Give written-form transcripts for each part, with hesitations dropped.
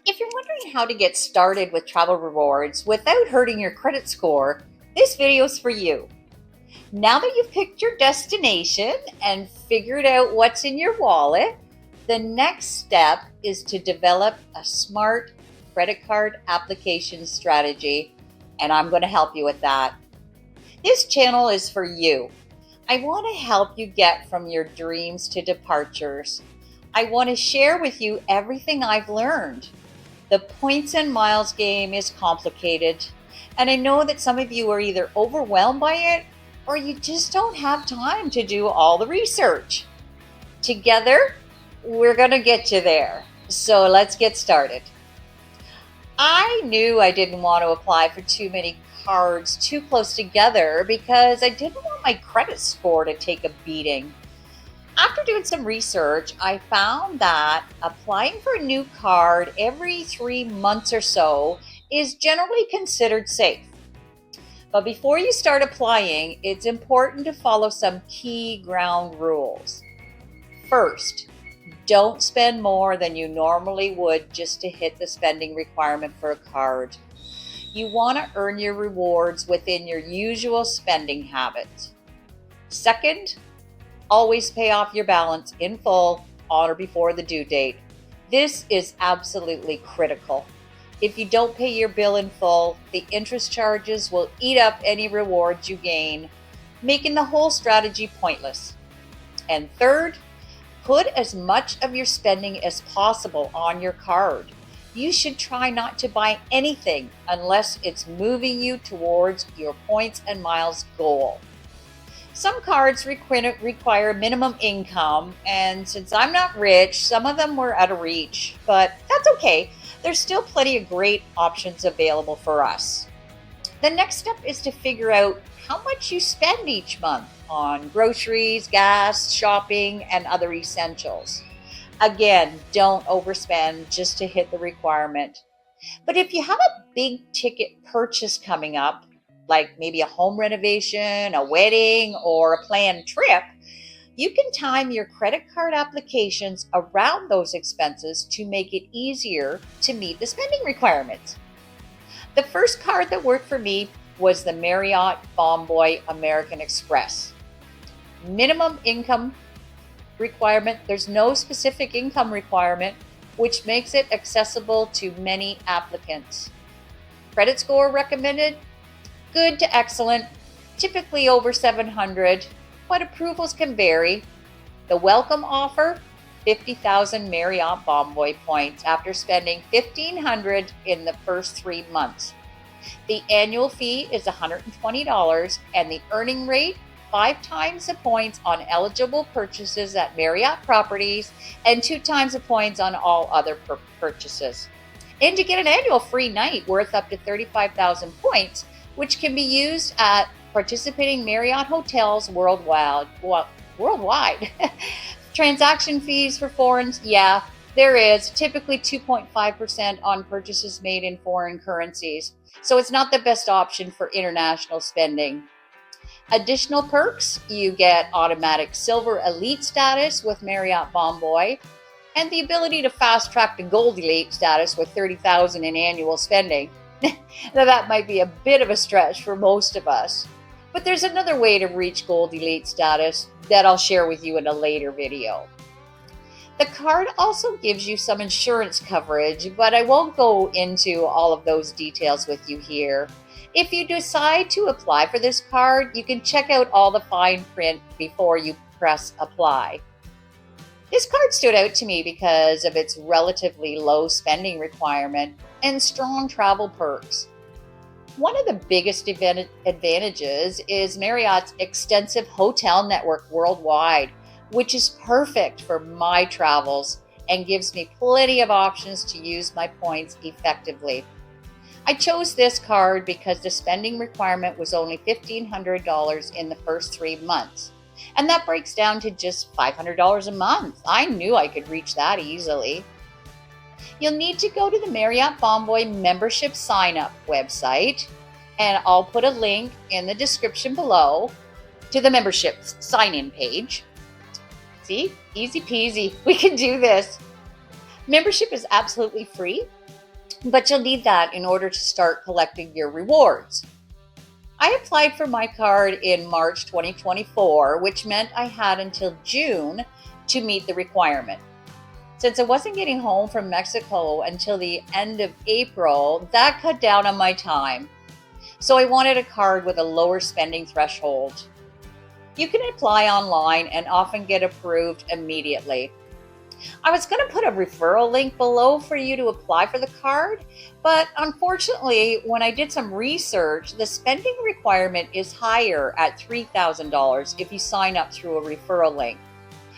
If you're wondering how to get started with travel rewards without hurting your credit score, this video is for you. Now that you've picked your destination and figured out what's in your wallet, the next step is to develop a smart credit card application strategy, and I'm going to help you with that. This channel is for you. I want to help you get from your dreams to departures. I want to share with you everything I've learned. The points and miles game is complicated, and I know that some of you are either overwhelmed by it or you just don't have time to do all the research. Together, we're going to get you there. So let's get started. I knew I didn't want to apply for too many cards too close together because I didn't want my credit score to take a beating. After doing some research, I found that applying for a new card every 3 months or so is generally considered safe. But before you start applying, it's important to follow some key ground rules. First, don't spend more than you normally would just to hit the spending requirement for a card. You want to earn your rewards within your usual spending habits. Second, always pay off your balance in full on or before the due date. This is absolutely critical. If you don't pay your bill in full, the interest charges will eat up any rewards you gain, making the whole strategy pointless. And third, put as much of your spending as possible on your card. You should try not to buy anything unless it's moving you towards your points and miles goal. Some cards require minimum income, and since I'm not rich, some of them were out of reach, but that's okay. There's still plenty of great options available for us. The next step is to figure out how much you spend each month on groceries, gas, shopping, and other essentials. Again, don't overspend just to hit the requirement. But if you have a big ticket purchase coming up, like maybe a home renovation, a wedding, or a planned trip, you can time your credit card applications around those expenses to make it easier to meet the spending requirements. The first card that worked for me was the Marriott Bonvoy American Express. Minimum income requirement, there's no specific income requirement, which makes it accessible to many applicants. Credit score recommended? Good to excellent, typically over 700, but approvals can vary. The welcome offer, 50,000 Marriott Bonvoy points after spending 1,500 in the first 3 months. The annual fee is $120 and the earning rate, 5 times the points on eligible purchases at Marriott properties and 2 times the points on all other purchases. And you get an annual free night worth up to 35,000 points, which can be used at participating Marriott hotels worldwide. Transaction fees for foreigns, yeah, there is typically 2.5% on purchases made in foreign currencies. So it's not the best option for international spending. Additional perks, you get automatic Silver Elite status with Marriott Bonvoy and the ability to fast track to Gold Elite status with 30,000 in annual spending. Now that might be a bit of a stretch for most of us, but there's another way to reach Gold Elite status that I'll share with you in a later video. The card also gives you some insurance coverage, but I won't go into all of those details with you here. If you decide to apply for this card, you can check out all the fine print before you press apply. This card stood out to me because of its relatively low spending requirement and strong travel perks. One of the biggest advantages is Marriott's extensive hotel network worldwide, which is perfect for my travels and gives me plenty of options to use my points effectively. I chose this card because the spending requirement was only $1,500 in the first 3 months. And that breaks down to just $500 a month. I knew I could reach that easily. You'll need to go to the Marriott Bonvoy membership sign-up website, and I'll put a link in the description below to the membership sign-in page. See, easy peasy, we can do this. Membership is absolutely free, but you'll need that in order to start collecting your rewards. I applied for my card in March 2024, which meant I had until June to meet the requirement. Since I wasn't getting home from Mexico until the end of April, that cut down on my time. So I wanted a card with a lower spending threshold. You can apply online and often get approved immediately. I was going to put a referral link below for you to apply for the card, but unfortunately, when I did some research, the spending requirement is higher at $3,000 if you sign up through a referral link.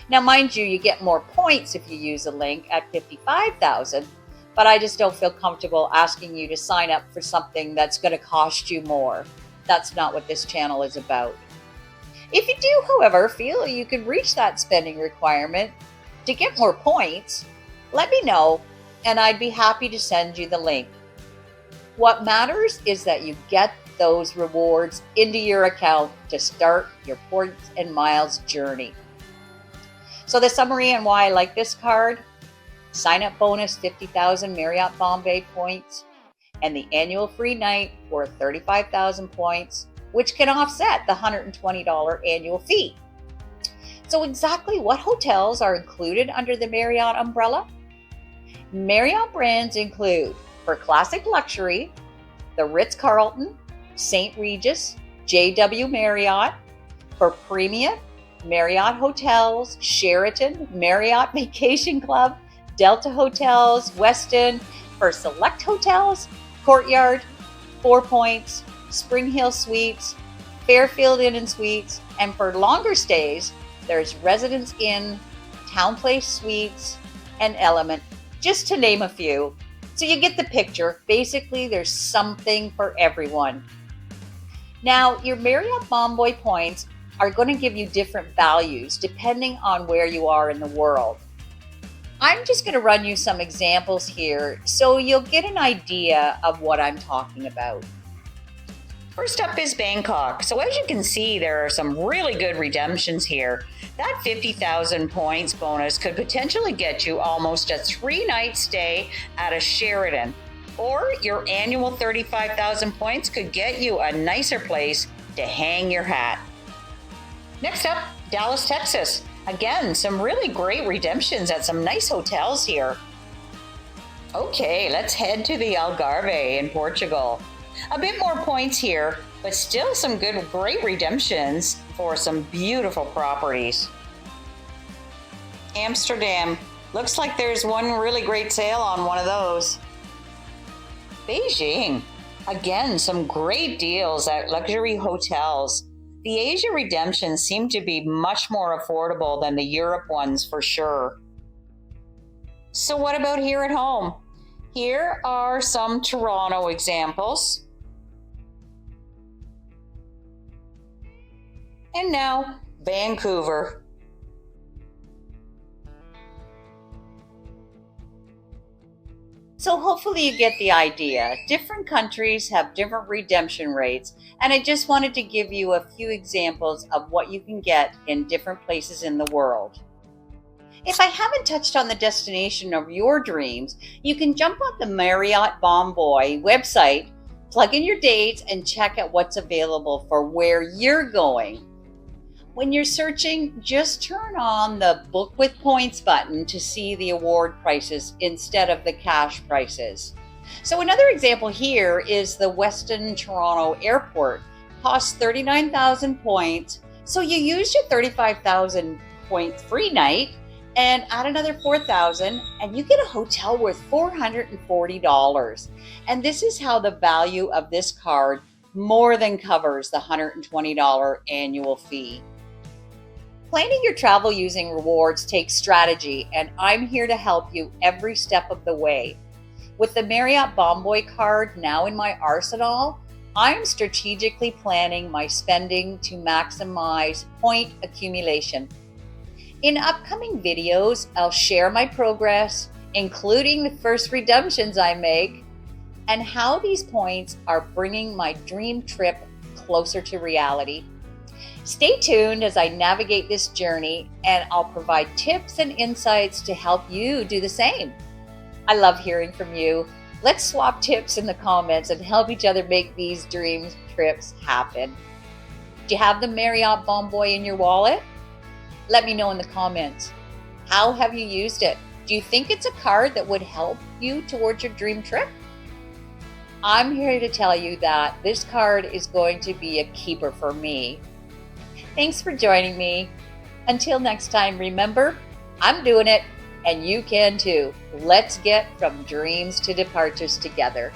Now, mind you, you get more points if you use a link at $55,000, but I just don't feel comfortable asking you to sign up for something that's going to cost you more. That's not what this channel is about. If you do, however, feel you could reach that spending requirement to get more points, let me know and I'd be happy to send you the link. What matters is that you get those rewards into your account to start your points and miles journey. So the summary and why I like this card: sign up bonus 50,000 Marriott Bombay points and the annual free night worth 35,000 points, which can offset the $120 annual fee. So exactly what hotels are included under the Marriott umbrella? Marriott brands include, for classic luxury, the Ritz-Carlton, St. Regis, JW Marriott. For premium, Marriott Hotels, Sheraton, Marriott Vacation Club, Delta Hotels, Westin. For select hotels, Courtyard, Four Points, Spring Hill Suites, Fairfield Inn and Suites. And for longer stays, there's Residence Inn, Town Place Suites, and Element, just to name a few. So you get the picture. Basically, there's something for everyone. Now, your Marriott Bonvoy points are going to give you different values depending on where you are in the world. I'm just going to run you some examples here so you'll get an idea of what I'm talking about. First up is Bangkok. So as you can see, there are some really good redemptions here. That 50,000 points bonus could potentially get you almost a 3-night stay at a Sheraton. Or your annual 35,000 points could get you a nicer place to hang your hat. Next up, Dallas, Texas. Again, some really great redemptions at some nice hotels here. Okay, let's head to the Algarve in Portugal. A bit more points here, but still some great redemptions for some beautiful properties. Amsterdam. Looks like there's one really great sale on one of those. Beijing. Again, some great deals at luxury hotels. The Asia redemptions seem to be much more affordable than the Europe ones for sure. So what about here at home? Here are some Toronto examples. And now, Vancouver. So hopefully you get the idea. Different countries have different redemption rates, and I just wanted to give you a few examples of what you can get in different places in the world. If I haven't touched on the destination of your dreams, you can jump on the Marriott Bonvoy website, plug in your dates, and check out what's available for where you're going. When you're searching, just turn on the Book with Points button to see the award prices instead of the cash prices. So another example here is the Westin Toronto Airport. Costs 39,000 points. So you use your 35,000 point free night and add another 4,000 and you get a hotel worth $440. And this is how the value of this card more than covers the $120 annual fee. Planning your travel using rewards takes strategy, and I'm here to help you every step of the way. With the Marriott Bonvoy card now in my arsenal, I'm strategically planning my spending to maximize point accumulation. In upcoming videos, I'll share my progress, including the first redemptions I make, and how these points are bringing my dream trip closer to reality. Stay tuned as I navigate this journey, and I'll provide tips and insights to help you do the same. I love hearing from you. Let's swap tips in the comments and help each other make these dream trips happen. Do you have the Marriott Bonvoy in your wallet? Let me know in the comments. How have you used it? Do you think it's a card that would help you towards your dream trip? I'm here to tell you that this card is going to be a keeper for me. Thanks for joining me. Until next time, remember, I'm doing it and you can too. Let's get from dreams to departures together.